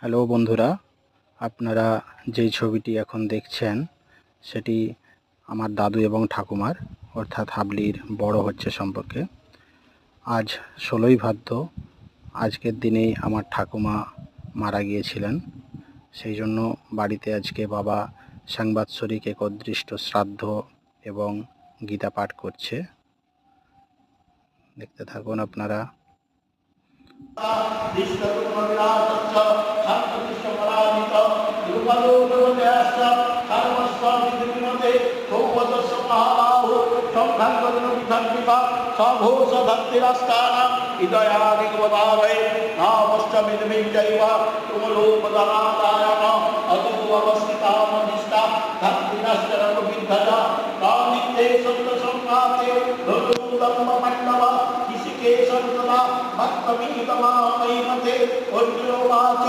Hello বন্ধুরা, আপনারা যেই ছবিটি এখন দেখছেন সেটি আমার দাদু এবং ঠাকুমার, অর্থাৎ হাবলির বড় হচ্ছে সম্পর্কে। আজ ১৬ই ভাদ্র, আজকের দিনেই আমার ঠাকুমা মারা গিয়েছিলেন। সেই জন্য বাড়িতে আজকে বাবা সাংবৎসরিক একদৃষ্ট শ্রাদ্ধ এবং গীতা পাঠ করছে। দেখতে থাকুন আপনারা। ऋषिकेश भक्तमीतमामयीमते अर्जुनोवाच